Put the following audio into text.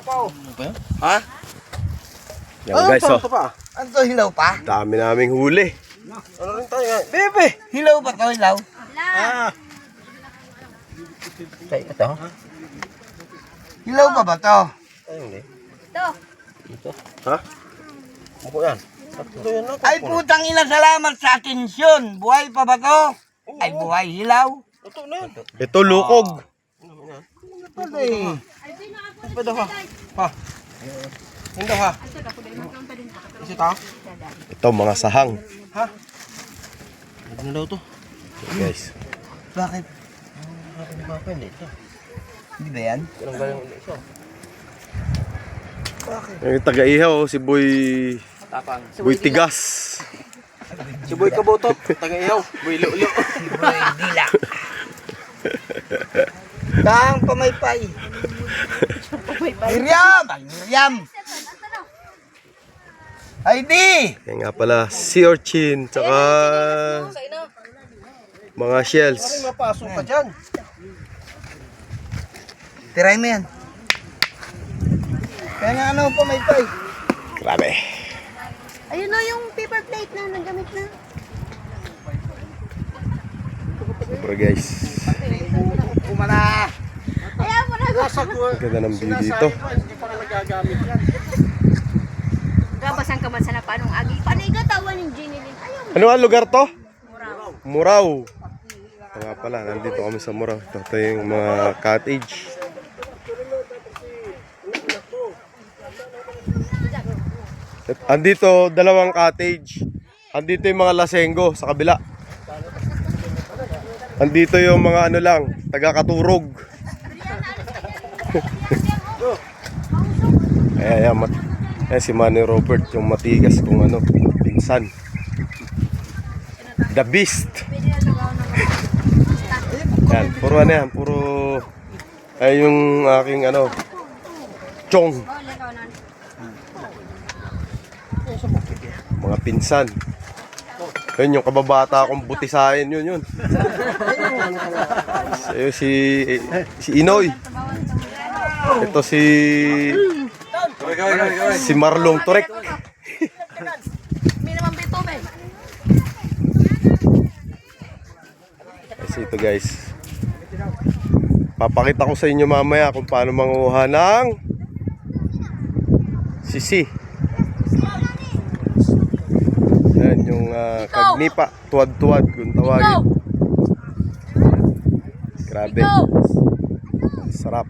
Ha? Yan guys, oh. Ano to, hilaw pa? Dami naming huli. Ano rin tayo nga? Bebe! Hilaw ba to, hilaw? Ito? Hilaw ba to? Ay, hindi. Ito. Ha? Ako yan. Ay, putang ina, salamat sa atensyon. Buhay pa ba to? Ay, buhay, hilaw. Ito na yan. Ito, lukog. Ano eh? Pwede ha? Ha? Hindi ha? Isi ta? Ito, mga sahang. Ha? Ano na daw to? Okay, guys. Bakit? Bakit hindi ito? Hindi ba yan? Anong galing ulit ito? Bakit? Yung taga-ihaw, si Boy... Tapang. Boy Tigas. Si Boy Kabotot. Taga-ihaw. Boy Lulo. Si Boy Dila. Kang pamaypay. Miriam! Miriam! Heidi! Yan nga pala, sea urchin, tsaka mga shells. Ay, mapasok ka dyan. Tiray mo yan. Kaya nga ano, pamaypay. Grabe. Ayun na yung paper plate na nagamit na. Pero guys, Umana! Ayaw mo na go. ang ganda ng view dito. Hindi pa ka nagagamit yan. Gabasang ka man sa napanong agi. Panay gatawan yung Ginilin. Ayaw mo. Ano ang lugar to? Muraw. Muraw. Ito nga pala, nandito kami sa Muraw. Ito yung mga cottage. Andito, dalawang cottage. Andito yung mga lasenggo sa kabila. Andito yung mga ano lang, taga-katurog. Ayan, ayan si Manny Robert, yung matigas kung ano, pinsan. The Beast. Yan, puro ano yan, puro ay yung aking ano, chong. Mga pinsan. Yun yung kababata akong butisahin, yun. Ayun, si Inoy. Ito si Marlong Turek. May naman bito, Ben. Kasi ito guys, papakita ko sa inyo mamaya kung paano manguha ng sisi. Yan yung kagnipa, tuwad-tuwad kung tawagin. Grabe. Sarap.